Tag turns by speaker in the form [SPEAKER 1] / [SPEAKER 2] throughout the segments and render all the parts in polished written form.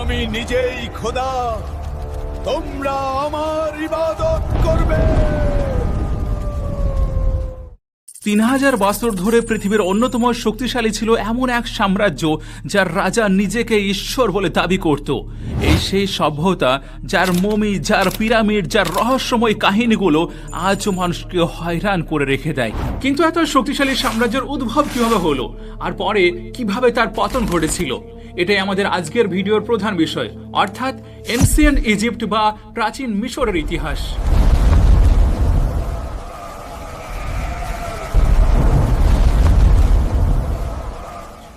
[SPEAKER 1] আমি নিজেই খোদা, তোমরা আমার ইবাদত করবে।
[SPEAKER 2] 3000 বছর ধরে পৃথিবীর অন্যতম শক্তিশালী ছিল এমন এক সাম্রাজ্য যার রাজা নিজেকে ঈশ্বর বলে দাবি করত। এই সেই সভ্যতা যার মমি, যার পিরামিড, যার রহস্যময় কাহিনীগুলো আজও মানুষকে হয়রান করে রেখে দেয়। কিন্তু এত শক্তিশালী সাম্রাজ্যের উদ্ভব কিভাবে হলো, আর পরে কিভাবে তার পতন ঘটেছিল, এটাই আমাদের আজকের ভিডিওর প্রধান বিষয়, অর্থাৎ এনসিয়েন্ট ইজিপ্ট বা প্রাচীন মিশরের ইতিহাস।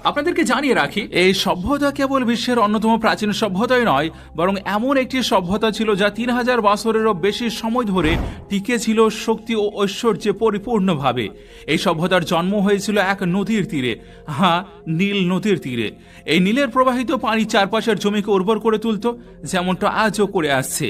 [SPEAKER 2] আপনাদেরকে জানিয়ে রাখি, এই সভ্যতা কেবল বিশ্বের অন্যতম প্রাচীন সভ্যতাই নয়, বরং এমন একটি সভ্যতা ছিল যা 3000 বছরেরও বেশি সময় ধরে টিকে ছিল শক্তি ও ঐশ্বর্যে পরিপূর্ণভাবে। এই সভ্যতার জন্ম হয়েছিল এক নদীর তীরে, হ্যাঁ, নীল নদীর তীরে। এই নীলের প্রবাহিত পানি চারপাশের জমিকে উর্বর করে তুলত, যেমনটা আজও করে আসছে।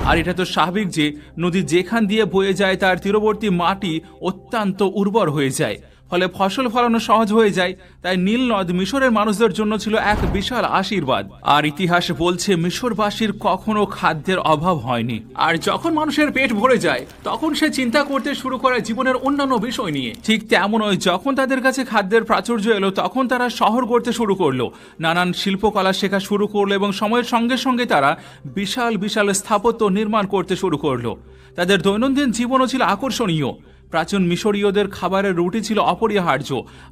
[SPEAKER 2] আর এটা তো স্বাভাবিক যে নদী যেখান দিয়ে বয়ে যায় তার তীরবর্তী মাটি অত্যন্ত উর্বর হয়ে যায়, ফলে ফসল ফলানো সহজ হয়ে যায়। তাই নীল নদ মিশরের মানুষদের জন্য ছিল এক বিশাল আশীর্বাদ। আর ইতিহাস বলছে মিশরবাসীর কখনো খাদ্যের অভাব হয়নি। আর যখন মানুষের পেট ভরে যায় তখন সে চিন্তা করতে শুরু করে জীবনের অন্যান্য বিষয় নিয়ে। ঠিক তেমনই যখন তাদের কাছে খাদ্যের প্রাচুর্য এলো তখন তারা শহর গড়তে শুরু করলো, নানান শিল্পকলা শেখা শুরু করলো এবং সময়ের সঙ্গে সঙ্গে তারা বিশাল বিশাল স্থাপত্য নির্মাণ করতে শুরু করলো। তাদের দৈনন্দিন জীবনও ছিল আকর্ষণীয়। প্রাচীন মিশরীয়দের খাবারের রুটি ছিল অপরিহার্য,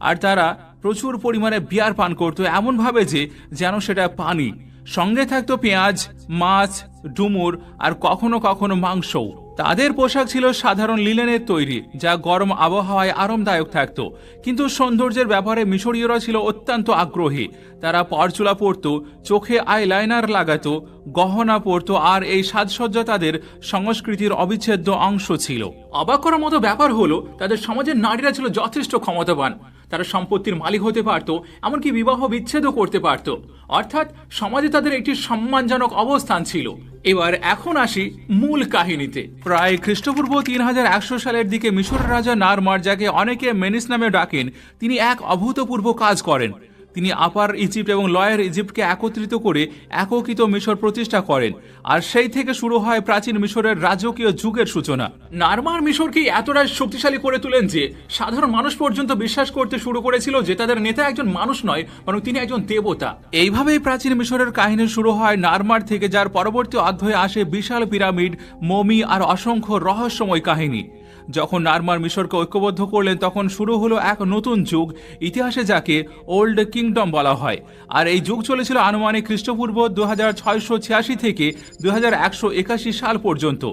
[SPEAKER 2] আর তারা প্রচুর পরিমাণে বিয়ার পান করত, এমনভাবে যে যেন সেটা পানি। সঙ্গে থাকতো পেঁয়াজ, মাছ, ডুমুর আর কখনো কখনো মাংসও। তাদের পোশাক ছিল সাধারণ লিনেনের তৈরি, যা গরম আবহাওয়ায় আরামদায়ক থাকত। কিন্তু সৌন্দর্যের ব্যাপারে মিশরীয়রা ছিল অত্যন্ত আগ্রহী। তারা পরচুলা পরত, চোখে আইলাইনার লাগাতো, গহনা পরত, আর এই সাজসজ্জা তাদের সংস্কৃতির অবিচ্ছেদ্য অংশ ছিল। অবাক করার মতো ব্যাপার হলো, তাদের সমাজের নারীরা ছিল যথেষ্ট ক্ষমতাবান। তারা সম্পত্তির মালিক হতে পারত, এমনকি বিবাহ বিচ্ছেদও করতে পারত। অর্থাৎ সমাজে তাদের একটি সম্মানজনক অবস্থান ছিল। এবার এখন আসি মূল কাহিনীতে। প্রায় খ্রিস্টপূর্ব 3100 সালের দিকে মিশরের রাজা নারমার, যাকে অনেকে মেনিস নামে ডাকেন, তিনি এক অভূতপূর্ব কাজ করেন। তিনি আপার ইজিপ্ট এবং লয়ার ইজিপ্টকে একত্রিত করে একীকৃত মিশর প্রতিষ্ঠা করেন, আর সেই থেকে শুরু হয় প্রাচীন মিশরের রাজকীয় যুগের সূচনা। নারমার মিশরকে এতটাই শক্তিশালী করে তুলেন যে সাধারণ মানুষ পর্যন্ত বিশ্বাস করতে শুরু করেছিল যে তাদের নেতা একজন মানুষ নয়, বরং তিনি একজন দেবতা। এইভাবেই প্রাচীন মিশরের কাহিনী শুরু হয় নারমার থেকে, যার পরবর্তী অধ্যায়ে আসে বিশাল পিরামিড, মমি আর অসংখ্য রহস্যময় কাহিনী। যখন নারমার মিশরকে ঐক্যবদ্ধ করলেন তখন শুরু হলো এক নতুন যুগ, ইতিহাসে যাকে ওল্ড কিংডম বলা হয়। আর এই যুগ চলেছিল আনুমানিক খ্রিস্টপূর্ব 2686 থেকে 2181 সাল পর্যন্ত,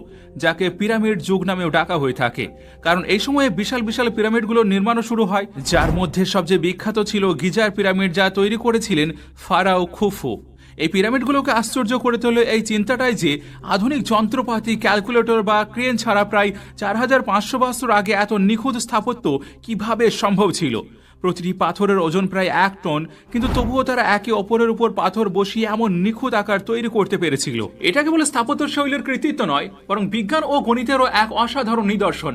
[SPEAKER 2] যাকে পিরামিড যুগ নামেও ডাকা হয়ে থাকে। কারণ এই সময়ে বিশাল বিশাল পিরামিডগুলোর নির্মাণও শুরু হয়, যার মধ্যে সবচেয়ে বিখ্যাত ছিল গিজার পিরামিড, যা তৈরি করেছিলেন ফারাও খুফু। এই পিরামিডগুলোকে আশ্চর্য করে তোলে এই চিন্তাটাই যে আধুনিক যন্ত্রপাতি, ক্যালকুলেটর বা ক্রেন ছাড়া প্রায় 4500 বছর আগে এত নিখুঁত স্থাপত্য কিভাবে সম্ভব ছিল। প্রতিটি পাথরের ওজন প্রায় 1 টন, কিন্তু তবুও তারা একে অপরের উপর পাথর বসিয়ে এমন নিখুঁত আকার তৈরি করতে পেরেছিল। এটা কেবল স্থাপত্য শৈলীর কৃতিত্ব নয়, বরং বিজ্ঞান ও গণিতেরও এক অসাধারণ নিদর্শন।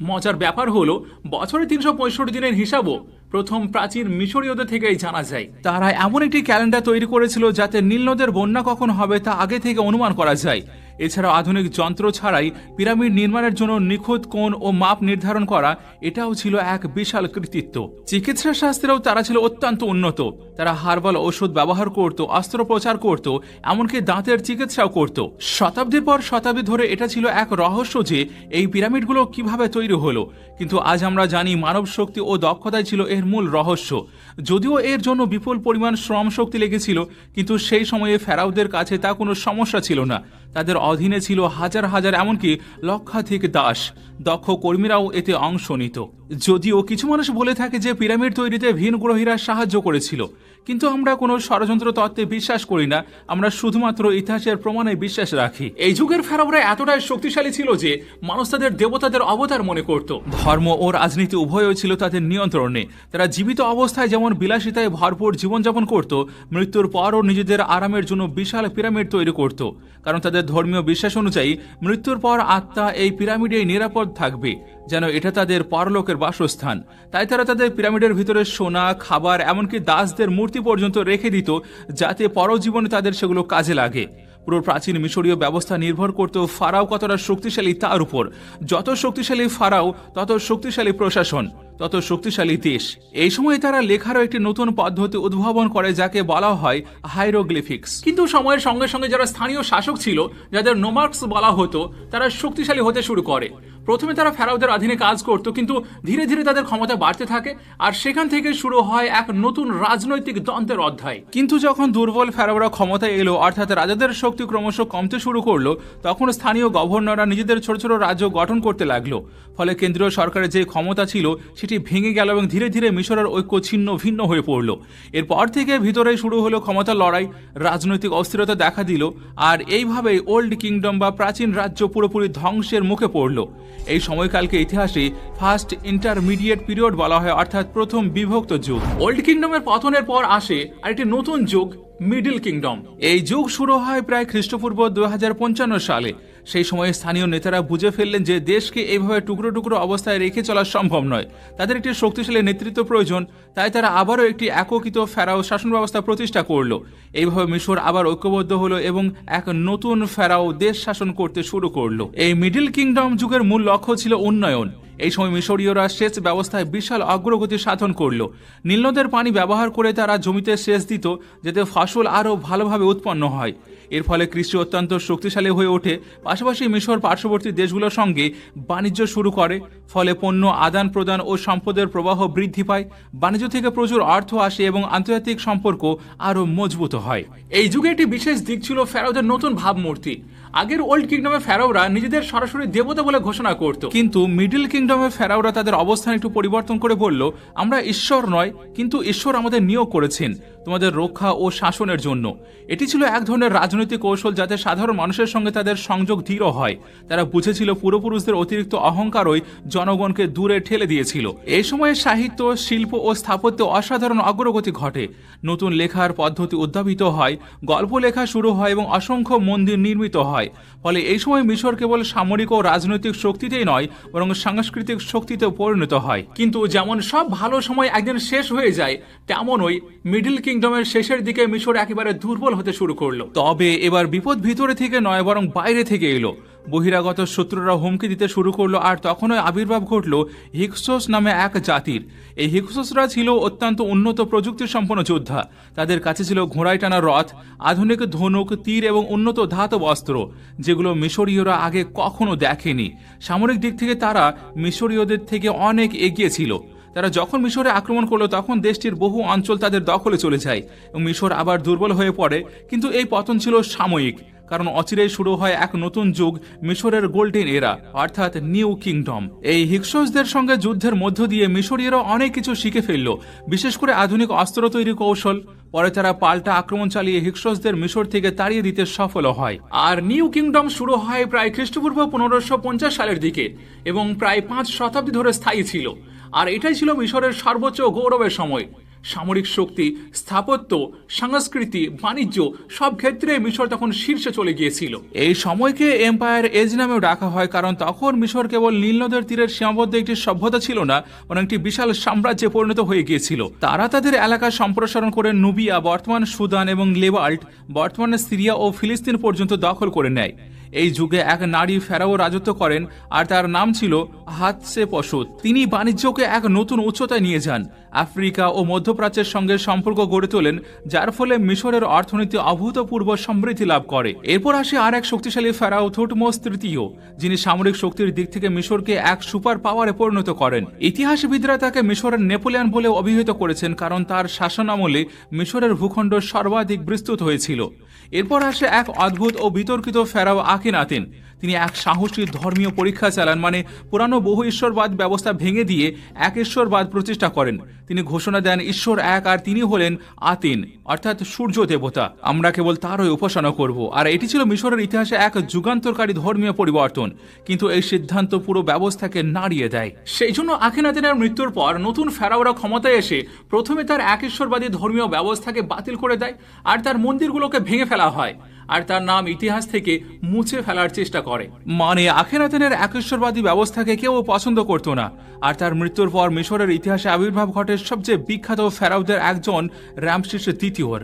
[SPEAKER 2] মজার ব্যাপার হলো, বছরে 365 দিনের হিসাবও প্রথম প্রাচীন মিশরীয়দের থেকেই জানা যায়। তারা এমন একটি ক্যালেন্ডার তৈরি করেছিল যাতে নীল নদের বন্যা কখন হবে তা আগে থেকে অনুমান করা যায়। এছাড়াও আধুনিক যন্ত্র ছাড়াই পিরামিড নির্মাণের জন্য নিখুঁত কোণ ও মাপ নির্ধারণ করা, এটাও ছিল এক বিশাল কৃতিত্ব। চিকিৎসা শাস্ত্রেও তারা ছিল অত্যন্ত উন্নত। তারা হার্বাল ওষুধ ব্যবহার করত, অস্ত্রোপচার করত, এমনকি দাঁতের চিকিৎসাও করত। শতাব্দীর পর শতাব্দী ধরে এটা ছিল এক রহস্য যে এই পিরামিডগুলো কিভাবে তৈরি হলো। কিন্তু আজ আমরা জানি মানব শক্তি ও দক্ষতাই ছিল এর মূল রহস্য। যদিও এর জন্য বিপুল পরিমাণ শ্রম শক্তি লেগেছিল, কিন্তু সেই সময়ে ফেরাওদের কাছে তা কোনো সমস্যা ছিল না। তাদের অধীনে ছিল হাজার হাজার, এমনকি লক্ষাধিক দাস। দক্ষ কর্মীরাও এতে অংশ নিত। যদিও কিছু মানুষ বলে থাকে যে পিরামিড তৈরিতে ভিনগ্রহীরা সাহায্য করেছিল, কিন্তু আমরা কোনো ষড়যন্ত্র তত্ত্বে বিশ্বাস করি না। আমরা শুধুমাত্র ইতিহাসের প্রমাণে বিশ্বাস রাখি। এই যুগের ফেরাওরা এতটাই শক্তিশালী ছিল যে মানুষ তাদের দেবতাদের অবতার মনে করত। ধর্ম ও রাজনীতি উভয়ই ছিল তাদের নিয়ন্ত্রণে। তারা জীবিত অবস্থায় যেমন বিলাসিতায় ভরপুর জীবনযাপন করত, মৃত্যুর পরও নিজেদের আরামের জন্য বিশাল পিরামিড তৈরি করত। কারণ তাদের ধর্মীয় বিশ্বাস অনুযায়ী মৃত্যুর পর আত্মা এই পিরামিডে নিরাপদ থাকবে। যেন এটা তাদের পরলোকের বাসস্থান। তাই তারা তাদের পিরামিডের ভিতরে সোনা, খাবার, এমনকি দাসদের মূর্তি পর্যন্ত রেখে দিত, যাতে পরজীবনে তাদের সেগুলো কাজে লাগে। পুরো প্রাচীন মিশরীয় ব্যবস্থা নির্ভর করত ফারাও কতটা শক্তিশালী তার উপর। যত শক্তিশালী ফারাও, তত শক্তিশালী প্রশাসন, তত শক্তিশালী দেশ। এই সময় তারা লেখারও একটি নতুন পদ্ধতি উদ্ভাবন করে, যাকে বলা হয় হাইরোগ্লিফিক্স। কিন্তু সময়ের সঙ্গে সঙ্গে যারা স্থানীয় শাসক ছিল, যাদের নোমার্কস বলা হতো, তারা শক্তিশালী হতে শুরু করে। প্রথমে তারা ফেরাওদের অধীনে কাজ করত, কিন্তু ধীরে ধীরে তাদের ক্ষমতা বাড়তে থাকে, আর সেখান থেকে শুরু হয় এক নতুন রাজনৈতিক দ্বন্দ্বের অধ্যায়। কিন্তু যখন দুর্বল ফেরাওরা ক্ষমতায় এলো, অর্থাৎ রাজাদের শক্তি ক্রমশ কমতে শুরু করলো, তখন স্থানীয় গভর্নররা নিজেদের ছোট ছোট রাজ্য গঠন করতে লাগলো। ফলে কেন্দ্রীয় সরকারের যে ক্ষমতা ছিল সেটি ভেঙে গেল এবং ধীরে ধীরে মিশরের ঐক্য ছিন্ন ভিন্ন হয়ে পড়ল। এরপর থেকে ভিতরে শুরু হলো ক্ষমতার লড়াই, রাজনৈতিক অস্থিরতা দেখা দিল, আর এইভাবেই ওল্ড কিংডম বা প্রাচীন রাজ্য পুরোপুরি ধ্বংসের মুখে পড়ল। এই সময়কালকে ইতিহাসে ফার্স্ট ইন্টারমিডিয়েট পিরিয়ড বলা হয়, অর্থাৎ প্রথম বিভক্ত যুগ। ওল্ড কিংডমের পতনের পর আসে আরেকটি নতুন যুগ, মিডল কিংডম। এই যুগ শুরু হয় প্রায় খ্রিস্টপূর্ব 2055 সালে। সেই সময়ে স্থানীয় নেতারা বুঝে ফেললেন যে দেশকে এইভাবে টুকরো টুকরো অবস্থায় রেখে চলা সম্ভব নয়, তাদের একটি শক্তিশালী নেতৃত্ব প্রয়োজন। তাই তারা আবারও একটি একীকৃত ফেরাও শাসন ব্যবস্থা প্রতিষ্ঠা করল। এইভাবে মিশর আবার ঐক্যবদ্ধ হলো এবং এক নতুন ফেরাও দেশ শাসন করতে শুরু করলো। এই মিডল কিংডম যুগের মূল লক্ষ্য ছিল উন্নয়ন। এই সময় মিশরীয়রা সেচ ব্যবস্থায় বিশাল অগ্রগতি সাধন করল। নীলনদের পানি ব্যবহার করে তারা জমিতে সেচ দিত, যাতে ফসল আরও ভালোভাবে উৎপন্ন হয়। এর ফলে কৃষি অত্যন্ত শক্তিশালী হয়ে ওঠে। পাশাপাশি মিশর পার্শ্ববর্তী দেশগুলোর সঙ্গে বাণিজ্য শুরু করে, ফলে পণ্য আদান প্রদান ও সম্পদের প্রবাহ বৃদ্ধি পায়। বাণিজ্য থেকে প্রচুর অর্থ আসে এবং আন্তর্জাতিক সম্পর্ক আরও মজবুত হয়। এই যুগে একটি বিশেষ দিক ছিল ফেরাওদের নতুন ভাবমূর্তি। আগের ওল্ড কিংডমে ফেরাওরা নিজেদের সরাসরি দেবতা বলে ঘোষণা করত, কিন্তু মিডল কিংডমে ফেরাওরা তাদের অবস্থান একটু পরিবর্তন করে বলল, আমরা ঈশ্বর নয়, কিন্তু ঈশ্বর আমাদের নিয়োগ করেছেন তোমাদের রক্ষা ও শাসনের জন্য। এটি ছিল এক ধরনের রাজনৈতিক কৌশল, যাতে সাধারণ মানুষের সঙ্গে তাদের সংযোগ দৃঢ় হয়। তারা বুঝেছিল পূর্বপুরুষদের অতিরিক্ত অহংকারই জনগণকে দূরে ঠেলে দিয়েছিল। এই সময়ে সাহিত্য, শিল্প ও স্থাপত্যে অসাধারণ অগ্রগতি ঘটে। নতুন লেখার পদ্ধতি উদ্ভাবিত হয়, গল্প লেখা শুরু হয় এবং অসংখ্য মন্দির নির্মিত হয়। ফলে এই সময় মিশর কেবল সামরিক ও রাজনৈতিক শক্তিতেই নয়, বরং সাংস্কৃতিক শক্তিতেও পরিণত হয়। কিন্তু যেমন সব ভালো সময় একদিন শেষ হয়ে যায়, তেমনই মিডল কিংডমের শেষের দিকে মিশর একেবারে দুর্বল হতে শুরু করলো। তবে এবার বিপদ ভিতরে থেকে নয়, বরং বাইরে থেকে এলো। বহিরাগত শত্রুরা হুমকি দিতে শুরু করলো, আর তখনই আবির্ভাব ঘটল হিক্সোস নামে এক জাতির। এই হিক্সোসরা ছিল অত্যন্ত উন্নত প্রযুক্তি সম্পন্ন যোদ্ধা। তাদের কাছে ছিল ঘোড়ায় টানা রথ, আধুনিক ধনুক, তীর এবং উন্নত ধাতব অস্ত্র, যেগুলো মিশরীয়রা আগে কখনো দেখেনি। সামরিক দিক থেকে তারা মিশরীয়দের থেকে অনেক এগিয়ে ছিল। তারা যখন মিশরে আক্রমণ করলো, তখন দেশটির বহু অঞ্চল তাদের দখলে চলে যায় এবং মিশর আবার দুর্বল হয়ে পড়ে। কিন্তু এই পতন ছিল সাময়িক, কারণ অচিরেই শুরু হয় এক নতুন যুগ, মিশরের গোল্ডেন এরা, অর্থাৎ নিউ কিংডম। এই হিক্সোসদের সঙ্গে যুদ্ধের মধ্য দিয়ে মিশরীয়রা অনেক কিছু শিখে ফেলল, বিশেষ করে আধুনিক অস্ত্র তৈরি কৌশল। পরে তারা পাল্টা আক্রমণ চালিয়ে হিক্সোসদের মিশর থেকে তাড়িয়ে দিতে সফল হয়। আর নিউ কিংডম শুরু হয় প্রায় খ্রিস্টপূর্ব 1550 সালের দিকে এবং প্রায় 5 শতাব্দী ধরে স্থায়ী ছিল। আর এটাই ছিল মিশরের সর্বোচ্চ গৌরবের সময়। সামরিক শক্তি, স্থাপত্য, সংস্কৃতি, বাণিজ্য সব ক্ষেত্রে মিশর তখন শীর্ষে চলে গিয়েছিল। এই সময়কে এম্পায়ার এজ নামেও ডাকা হয়, কারণ তখন মিশর কেবল নীল নদের তীরের সীমাবদ্ধ একটি সভ্যতা ছিল না, বরং একটি বিশাল সাম্রাজ্যে পরিণত হয়ে গিয়েছিল। তারা তাদের এলাকা সম্প্রসারণ করে নুবিয়া, বর্তমান সুদান এবং লেবাল্ট, বর্তমানে সিরিয়া ও ফিলিস্তিন পর্যন্ত দখল করে নেয়। এই যুগে এক নারী ফেরাও রাজত্ব করেন, আর তার নাম ছিল হাতশেপসুত। তিনি বাণিজ্যকে এক নতুন উচ্চতায় নিয়ে যান, আফ্রিকা ও মধ্যপ্রাচ্যের সঙ্গে সম্পর্ক গড়ে তোলেন, যার ফলে মিশরের অর্থনীতি অভূতপূর্ব সমৃদ্ধি লাভ করে। এরপর আসে আর এক শক্তিশালী ফেরাও, থুটমোস তৃতীয়, যিনি সামরিক শক্তির দিক থেকে মিশরকে এক সুপার পাওয়ারে পরিণত করেন। ইতিহাসবিদরা তাকে মিশরের নেপোলিয়ন বলে অভিহিত করেছেন, কারণ তার শাসনামলে মিশরের ভূখণ্ড সর্বাধিক বিস্তৃত হয়েছিল। এরপর আসে এক অদ্ভুত ও বিতর্কিত ফেরাও আখিনাতেন। তিনি এক সাহসী ধর্মীয় পরীক্ষা চালান, মানে পুরানো বহু ঈশ্বরবাদ ব্যবস্থা ভেঙে দিয়ে এক ঈশ্বরবাদ প্রতিষ্ঠা করেন। তিনি ঘোষণা দেন ঈশ্বর এক, আর তিনি হলেন আতিন, অর্থাৎ সূর্য দেবতা। আমরা কেবল তারই উপাসনা করব। আর এটি ছিল মিশরের ইতিহাসে এক যুগান্তরকারী ধর্মীয় পরিবর্তন। কিন্তু এই সিদ্ধান্ত পুরো ব্যবস্থাকে নাড়িয়ে দেয়। সেই জন্য আখিনাতেনের মৃত্যুর পর নতুন ফেরাওরা ক্ষমতায় এসে প্রথমে তার এক ঈশ্বরবাদী ধর্মীয় ব্যবস্থাকে বাতিল করে দেয়, আর তার মন্দিরগুলোকে ভেঙে ফেলা হয়। আর তার নাম ইতিহাস থেকে মুছে ফেলার চেষ্টা করে। মানে আখেরাতেনের একেশ্বরবাদী ব্যবস্থাকে কেউ পছন্দ করতো না। আর তার মৃত্যুর পর মিশরের ইতিহাসে আবির্ভাব ঘটে সবচেয়ে বিখ্যাত ফেরাওদের একজন রামসিস দ্বিতীয়র।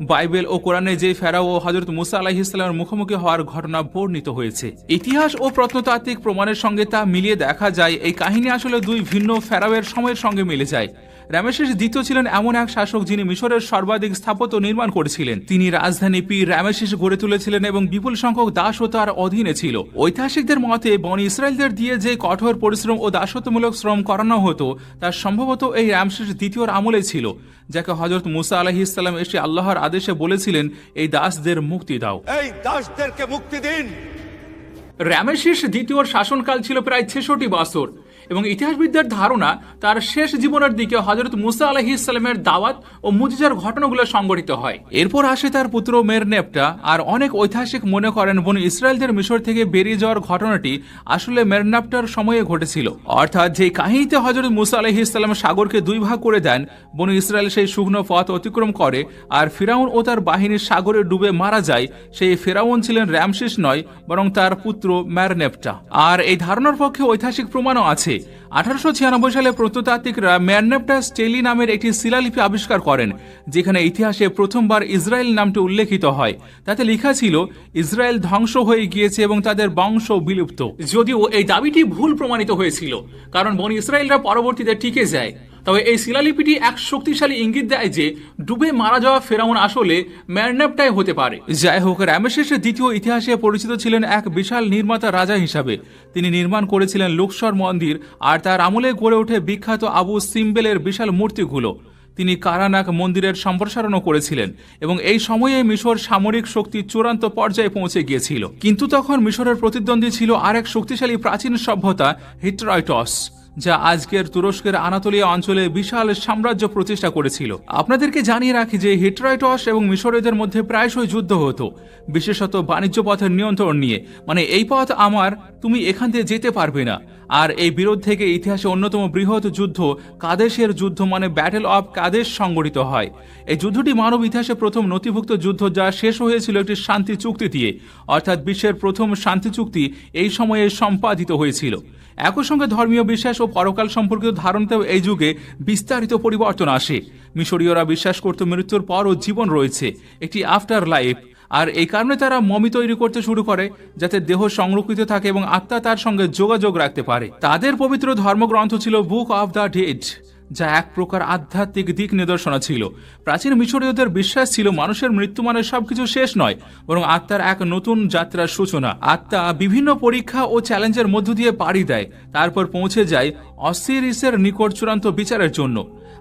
[SPEAKER 2] বাইবেল ও কোরআনে যে ফেরাও ও হযরত মুসা আলাইহিস সালামের মুখোমুখি হওয়ার ঘটনা বর্ণিত হয়েছে। ইতিহাস ও প্রত্নতাত্ত্বিক প্রমাণের সঙ্গে তা মিলিয়ে দেখা যায় এই কাহিনী আসলে দুই ভিন্ন ফেরাওয়ের সময়ের সঙ্গে মিলে যায়। রামেসিস দ্বিতীয় ছিলেন এমন এক শাসক যিনি মিশরের সর্বাধিক স্থাপত্য নির্মাণ করেছিলেন। তিনি রাজধানী রামেসিস গড়ে তুলেছিলেন এবং বিপুল সংখ্যক দাসও তার অধীনে ছিল। ঐতিহাসিকদের মতে বনি ইসরায়েলদের দিয়ে যে কঠোর পরিশ্রম ও দাসত্বমূলক শ্রম করানো হতো তা সম্ভবত এই রামসিস দ্বিতীয়র আমলে ছিল, যাকে হযরত মুসা আলাইহিস সালাম এসে আল্লাহর আদেশে বলেছিলেন এই দাসদের মুক্তি দাও।
[SPEAKER 1] এই দাসদেরকে মুক্তি দিন।
[SPEAKER 2] রামেসিস দ্বিতীয়র শাসনকাল ছিল প্রায় 66 বছর এবং ইতিহাসবিদদের ধারণা তার শেষ জীবনের দিকে হযরত মুসা আলাইহিস সালামের দাওয়াত ও মুজিজার ঘটনাগুলো সংঘটিত হয়। এরপর আসে তার পুত্র মেরনেপটা। আর অনেক ঐতিহাসিক মনে করেন বনি ইসরায়েলদের মিশর থেকে বেরিয়ে যাওয়ার ঘটনাটি আসলে মেরনেপটার সময়ে ঘটেছিল, অর্থাৎ যে কাহিনীতে হযরত মুসা আলাইহিস সালাম সাগরকে দুই ভাগ করে দেন, বনি ইসরায়েল সেই শুকনো পথ অতিক্রম করে আর ফিরাউন ও তার বাহিনীর সাগরে ডুবে মারা যায়। সেই ফিরাউন ছিলেন রামসিস নয়, বরং তার পুত্র মেরনেপটা। আর এই ধারণার পক্ষে ঐতিহাসিক প্রমাণও আছে। 1896 সালে প্রত্নতাত্ত্বিকরা মেরনেপটা স্টেলি নামের একটি শিলালিপি আবিষ্কার করেন, যেখানে ইতিহাসে প্রথমবার ইসরায়েল নামটি উল্লেখিত হয়। তাতে লেখা ছিল ইসরায়েল ধ্বংস হয়ে গিয়েছে এবং তাদের বংশ বিলুপ্ত। যদিও এই দাবিটি ভুল প্রমাণিত হয়েছিল, কারণ বনি ইসরায়েলরা পরবর্তীতে টিকে যায়। তবে এই শিলালিপিটি এক শক্তিশালী ইঙ্গিত দেয় যে ডুবে মারা যাওয়া ফেরাউন আসলে মেরনেপটাই হতে পারে। যাই হোক, রামেসিস দ্বিতীয় ইতিহাসে পরিচিত ছিলেন এক বিশাল নির্মাতা রাজা হিসাবে। তিনি নির্মাণ করেছিলেন লুক্সর মন্দির আর তার আমলে গড়ে ওঠে বিখ্যাত আবু সিম্বেলের বিশাল মূর্তিগুলো। তিনি কারানাক মন্দিরের সম্প্রসারণও করেছিলেন এবং এই সময়ে মিশর সামরিক শক্তি চূড়ান্ত পর্যায়ে পৌঁছে গিয়েছিল। কিন্তু তখন মিশরের প্রতিদ্বন্দ্বী ছিল আরেক শক্তিশালী প্রাচীন সভ্যতা হিট্রাইটস, যা আজকের তুরস্কের আনাতোলিয়া অঞ্চলে বিশাল সাম্রাজ্য প্রতিষ্ঠা করেছিল। আপনাদেরকে জানিয়ে রাখি যে হিট্রাইটস এবং মিশরীয়দের মধ্যে প্রায়শই যুদ্ধ হতো, বিশেষত বাণিজ্য পথের নিয়ন্ত্রণ নিয়ে। মানে এই পথ আমার, তুমি এখান থেকে যেতে পারবে না। আর এই বিরোধ থেকে ইতিহাসে অন্যতম বৃহৎ যুদ্ধ কাদেশের যুদ্ধ মানে ব্যাটেল অফ কাদেশ সংগঠিত হয়। এই যুদ্ধটি মানব ইতিহাসে প্রথম নথিভুক্ত যুদ্ধ, যা শেষ হয়েছিল একটি শান্তি চুক্তি দিয়ে, অর্থাৎ বিশ্বের প্রথম শান্তি চুক্তি এই সময়ে সম্পাদিত হয়েছিল। একই সঙ্গে ধর্মীয় বিশ্বাস ও পরকাল সম্পর্কিত ধারণাতেও এই যুগে বিস্তারিত পরিবর্তন আসে। মিশরীয়রা বিশ্বাস করত মৃত্যুর পরও জীবন রয়েছে, একটি আফটার লাইফ। আর এই কারণে তারা মমি তৈরি করতে শুরু করে, যাতে দেহ সংরক্ষিত থাকে এবং আত্মা তার সঙ্গে যোগাযোগ রাখতে পারে। তাদের পবিত্র ধর্মগ্রন্থ ছিল বুক অফ দ্য ডেড, যা এক প্রকার আধ্যাত্মিক দিক নিদর্শনা ছিল। প্রাচীন মিশরীয়দের বিশ্বাস ছিল মানুষের মৃত্যু মানে সবকিছু শেষ নয়, বরং আত্মার এক নতুন যাত্রার সূচনা। আত্মা বিভিন্ন পরীক্ষা ও চ্যালেঞ্জের মধ্য দিয়ে পাড়ি দেয়, তারপর পৌঁছে যায় অসিরিসের নিকট চূড়ান্ত বিচারের জন্য।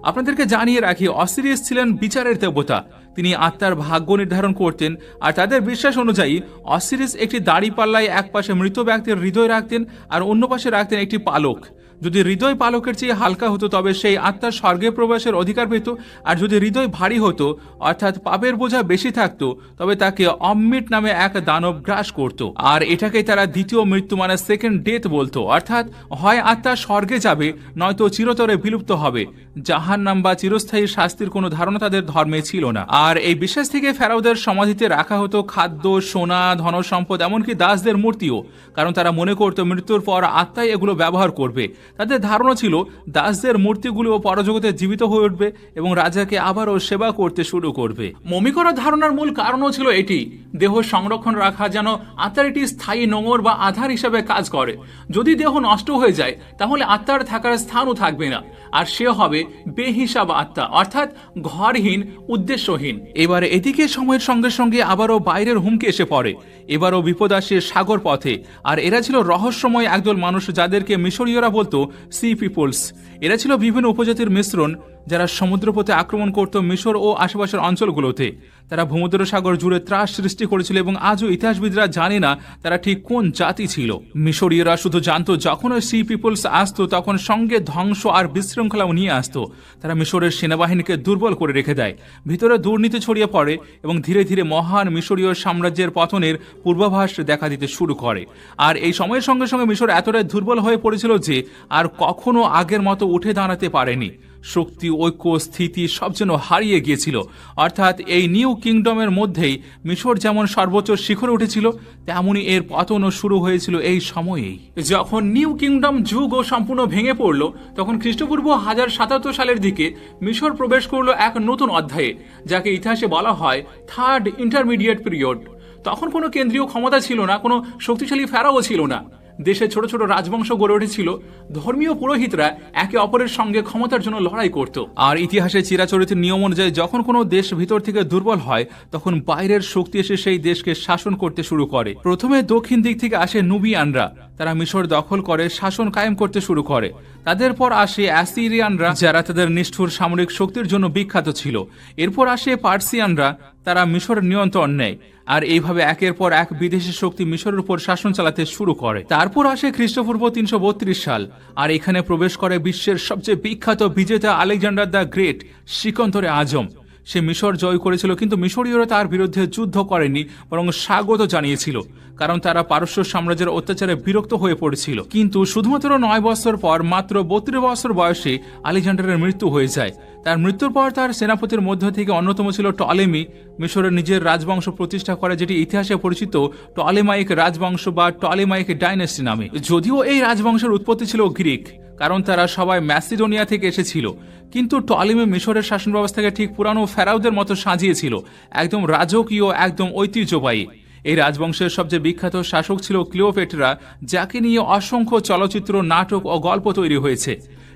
[SPEAKER 2] আপনাদেরকে জানিয়ে রাখি, অসিরিস ছিলেন বিচারের দেবতা। তিনি আত্মার ভাগ্য নির্ধারণ করতেন। আর তাদের বিশ্বাস অনুযায়ী অসিরিস একটি দাড়িপাল্লায় এক পাশে মৃত ব্যক্তির হৃদয় রাখতেন আর অন্য পাশে রাখতেন একটি পালক। যদি হৃদয় পালকের চেয়ে হালকা হতো তবে সেই আত্মা স্বর্গে প্রবেশের অধিকার পেত, আর যদি হৃদয় ভারী হতো অর্থাৎ পাপের বোঝা বেশি থাকতো তবে তাকে অমৃত নামে এক দানব গ্রাস করত। আর এটাকে তারা দ্বিতীয় মৃত্যু মানে সেকেন্ড ডেথ বলতো, অর্থাৎ হয় আত্মা স্বর্গে যাবে নয়তো চিরতরে বিলুপ্ত হবে। জাহান্নাম বা চিরস্থায়ী শাস্তির কোনো ধারণা তাদের ধর্মে ছিল না। আর এই বিশ্বাস থেকে ফেরাওদের সমাধিতে রাখা হতো খাদ্য, সোনা, ধনসম্পদ, এমনকি দাসদের মূর্তিও, কারণ তারা মনে করত মৃত্যুর পর আত্মাই এগুলো ব্যবহার করবে। তাদের ধারণা ছিল দাসদের মূর্তিগুলো পরজগতে জীবিত হয়ে উঠবে এবং রাজাকে আবারও সেবা করতে শুরু করবে। মমি করার ধারণার মূল কারণও ছিল এটি, দেহ সংরক্ষণ রাখা, যেন আত্মার একটি স্থায়ী নোঙর বা আধার হিসাবে কাজ করে। যদি দেহ নষ্ট হয়ে যায় তাহলে আত্মার থাকার স্থানও থাকবে না, আর সে হবে বেহিসাব আত্মা, অর্থাৎ ঘরহীন, উদ্দেশ্যহীন। এবার এদিকে সময়ের সঙ্গে সঙ্গে আবারও বাইরের হুমকি এসে পড়ে। এবারও বিপদ আসে সাগর পথে। আর এরা ছিল রহস্যময় একদল মানুষ, যাদেরকে মিশরীয়রা বলতো সি পিপলস। এরা ছিল বিভিন্ন উপজাতির মিশ্রণ, যারা সমুদ্রপথে আক্রমণ করত মিশর ও আশেপাশের অঞ্চলগুলোতে। তারা ভূমধ্যসাগর জুড়ে ত্রাস সৃষ্টি করেছিল এবং আজও ইতিহাসবিদরা জানে না তারা ঠিক কোন জাতি ছিল। মিশরীয়রা শুধু জানতো যখন ওই সি পিপলস আসতো তখন সঙ্গে ধ্বংস আর বিশৃঙ্খলাও নিয়ে আসতো। তারা মিশরের সেনাবাহিনীকে দুর্বল করে রেখে দেয়, ভিতরে দুর্নীতি ছড়িয়ে পড়ে এবং ধীরে ধীরে মহান মিশরীয় সাম্রাজ্যের পতনের পূর্বাভাস দেখা দিতে শুরু করে। আর এই সময়ের সঙ্গে সঙ্গে মিশর এতটাই দুর্বল হয়ে পড়েছিল যে আর কখনো আগের মতো উঠে দাঁড়াতে পারেনি। শক্তি, ঐক্য, স্থিতি সব যেন হারিয়ে গিয়েছিল। অর্থাৎ এই নিউ কিংডমের মধ্যেই মিশর যেমন সর্বোচ্চ শিখরে উঠেছিল, তেমনই এর পতনও শুরু হয়েছিল এই সময়েই। যখন নিউ কিংডম যুগও সম্পূর্ণ ভেঙে পড়ল, তখন খ্রিস্টপূর্ব 1077 সালের দিকে মিশর প্রবেশ করলো এক নতুন অধ্যায়ে, যাকে ইতিহাসে বলা হয় থার্ড ইন্টারমিডিয়েট পিরিয়ড। তখন কোনো কেন্দ্রীয় ক্ষমতা ছিল না, কোনো শক্তিশালী ফেরাও ছিল না। দেশে ছোট ছোট রাজবংশ গড়ে উঠেছিল। ধর্মীয় পুরোহিতরা একে অপরের সঙ্গে ক্ষমতার জন্য লড়াই করত। আর ইতিহাসে চিরাচরিত নিয়ম অনুযায়ী যখন কোনো দেশ ভিতর থেকে দুর্বল হয়, তখন বাইরের শক্তি এসে সেই দেশকে শাসন করতে শুরু করে। প্রথমে দক্ষিণ দিক থেকে আসে নুবিয়ানরা, তারা মিশর দখল করে শাসন কায়েম করতে শুরু করে। তাদের পর আসে অ্যাসিরিয়ানরা, যারা তাদের নিষ্ঠুর সামরিক শক্তির জন্য বিখ্যাত ছিল। এরপর আসে পার্সিয়ানরা, তারা মিশরের নিয়ন্ত্রণ নেয়। আর এইভাবে একের পর এক বিদেশি শক্তি মিশরের উপর শাসন চালাতে শুরু করে। তারপর আসে খ্রিস্টপূর্ব 332 সাল, আর এখানে প্রবেশ করে বিশ্বের সবচেয়ে বিখ্যাত বিজেতা আলেকজান্ডার দ্য গ্রেট, সিকন্দরে আজম। সে মিশর জয় করেছিল, কিন্তু মিশরীয়রা তার বিরুদ্ধে যুদ্ধ করেনি, বরং স্বাগত জানিয়েছিল, কারণ তারা পারস্য সাম্রাজ্যের অত্যাচারে বিরক্ত হয়ে পড়েছিল। কিন্তু শুধুমাত্র 9 বছর পর, মাত্র 32 বছর বয়সে আলেকজান্ডারের মৃত্যু হয়ে যায়। তার মৃত্যুর পর তার সেনাপতির মধ্য থেকে অন্যতম ছিল টলেমি। মিশরের নিজের রাজবংশ প্রতিষ্ঠা করে, যেটি ইতিহাসে পরিচিত টলেমাইক রাজবংশ বা টলেমাইক ডাইনেস্টি নামে। যদিও এই রাজবংশের উৎপত্তি ছিল গ্রিক, কারণ তারা সবাই ম্যাসিডোনিয়া থেকে এসেছিল, কিন্তু টলেমি মিশরের শাসন ব্যবস্থাকে ঠিক পুরানো ফেরাউদের মতো সাজিয়েছিল, একদম রাজকীয়, একদম ঐতিহ্যবাহী। এই রাজবংশের সবচেয়ে বিখ্যাত শাসক ছিল ক্লিওপেট্রা, যাকে নিয়ে অসংখ্য চলচ্চিত্র, নাটক ও গল্প তৈরি হয়েছে।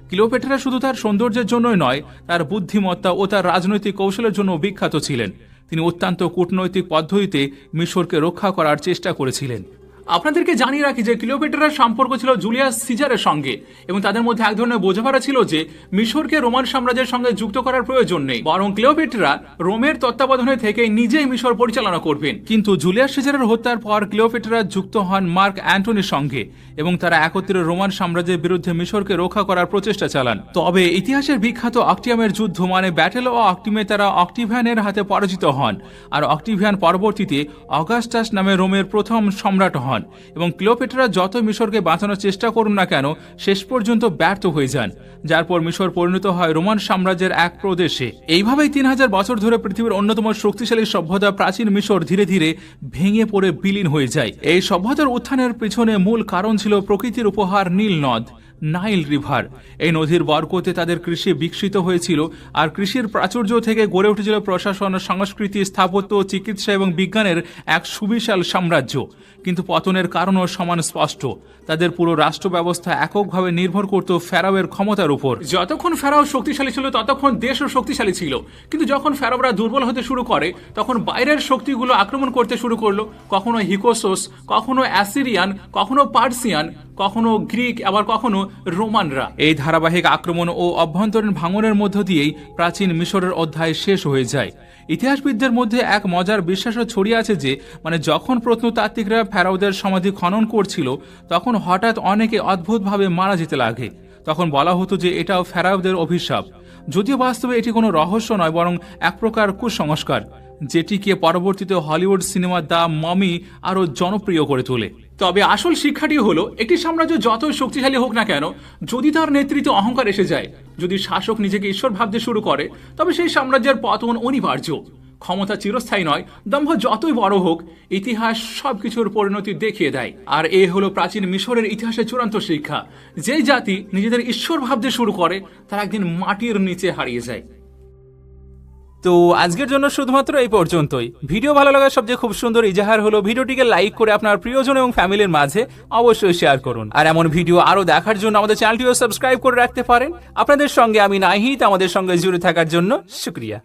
[SPEAKER 2] ক্লিওপেট্রা শুধু তার সৌন্দর্যের জন্যই নয়, তার বুদ্ধিমত্তা ও তার রাজনৈতিক কৌশলের জন্য বিখ্যাত ছিলেন। তিনি অত্যন্ত কূটনৈতিক পদ্ধতিতে মিশরকে রক্ষা করার চেষ্টা করেছিলেন। আপনাদেরকে জানিয়ে রাখি যে ক্লিওপেট্রার সম্পর্ক ছিল জুলিয়াস সিজারের সঙ্গে, এবং তাদের মধ্যে এক ধরনের বোঝাপড়া ছিল যে মিশরকে রোমান সাম্রাজ্যের সঙ্গে যুক্ত করার প্রয়োজন নেই, বরং ক্লিওপেট্রা রোমের তত্ত্বাবধানে থেকে নিজেই মিশর পরিচালনা করবেন। কিন্তু জুলিয়াস সিজারের হত্যার পর ক্লিওপেট্রা যুক্ত হন মার্ক অ্যান্টনির সঙ্গে, এবং তারা একত্রে রোমান সাম্রাজ্যের বিরুদ্ধে মিশরকে রক্ষা করার প্রচেষ্টা চালান। তবে ইতিহাসের বিখ্যাত অক্টিয়ামের যুদ্ধ, মানে ব্যাটেল ও অক্টিমে, তারা অক্টিভিয়ানের হাতে পরাজিত হন, আর অক্টিভিয়ান পরবর্তীতে অগাস্টাস নামে রোমের প্রথম সম্রাট হন। এবং ক্লিওপেট্রা যত মিশরকে বাঁচানোর চেষ্টা করুন না কেন, শেষ পর্যন্ত ব্যর্থ হয়ে যান, যার পর মিশর পরিণত হয় রোমান সাম্রাজ্যের এক প্রদেশে। এইভাবেই 3000 বছর ধরে পৃথিবীর অন্যতম শক্তিশালী সভ্যতা প্রাচীন মিশর ধীরে ধীরে ভেঙে পড়ে বিলীন হয়ে যায়। এই সভ্যতার উত্থানের পিছনে মূল কারণ ছিল প্রকৃতির উপহার নীল নদ, নাইল রিভার। এই নদীর বরকতে তাদের কৃষি বিকশিত হয়েছিল, আর কৃষির প্রাচুর্য থেকে গড়ে উঠেছিল প্রশাসন, সংস্কৃতি, স্থাপত্য, চিকিৎসা এবং বিজ্ঞানের এক সুবিশাল সাম্রাজ্য। কিন্তু পতনের কারণও সমান স্পষ্ট। তাদের পুরো রাষ্ট্র ব্যবস্থা এককভাবে নির্ভর করত ফেরাওয়ের ক্ষমতার উপর। যতক্ষণ ফেরাও শক্তিশালী ছিল, ততক্ষণ দেশও শক্তিশালী ছিল। কিন্তু যখন ফেরাওরা দুর্বল হতে শুরু করে, তখন বাইরের শক্তিগুলো আক্রমণ করতে শুরু করলো। কখনো হিকোসোস, কখনো অ্যাসিরিয়ান, কখনো পার্সিয়ান, কখনো গ্রিক, আবার কখনো রোমানরা। এই ধারাবাহিক আক্রমণ ও অভ্যন্তরীণ ভাঙনের মধ্য দিয়েই প্রাচীন মিশরের অধ্যায় শেষ হয়ে যায়। ইতিহাসবিদদের মধ্যে এক মজার বিশ্বাসও ছড়িয়ে আছে যে, যখন প্রত্নতাত্ত্বিকরা ফেরাওদের সমাধি খনন করছিল, তখন হঠাৎ অনেকে অদ্ভুতভাবে মারা যেতে লাগে। তখন বলা হতো যে এটাও ফেরাওদের অভিশাপ, যদিও বাস্তবে এটি কোনো রহস্য নয়, বরং এক প্রকার কুসংস্কার, যেটিকে পরবর্তীতে হলিউড সিনেমা দ্য মমি আরও জনপ্রিয় করে তোলে। তবে আসল শিক্ষাটি হলো, একটি সাম্রাজ্য যতই শক্তিশালী হোক না কেন, যদি তার নেতৃত্বে অহংকার এসে যায়, যদি শাসক নিজেকে ঈশ্বর ভাবতে শুরু করে, তবে সেই সাম্রাজ্যের পতন অনিবার্য। ক্ষমতা চিরস্থায়ী নয়, দম্ভ যতই বড় হোক, ইতিহাস সবকিছুর পরিণতি দেখিয়ে দেয়। আর এ হলো প্রাচীন মিশরের ইতিহাসের চূড়ান্ত শিক্ষা। যে জাতি নিজেদের ঈশ্বর ভাবতে শুরু করে, তারা একদিন মাটির নিচে হারিয়ে যায়। তো আজকের জন্য শুধুমাত্র এই পর্যন্তই। ভিডিও ভালো লাগার সবচেয়ে খুব সুন্দর ইজাহার হলো ভিডিওটিকে লাইক করে আপনার প্রিয়জন এবং ফ্যামিলির মাঝে অবশ্যই শেয়ার করুন। আর এমন ভিডিও আরো দেখার জন্য আমাদের চ্যানেলটিও সাবস্ক্রাইব করে রাখতে পারেন। আপনাদের সঙ্গে আমি নাহিদ, আমাদের সঙ্গে জুড়ে থাকার জন্য শুকরিয়া।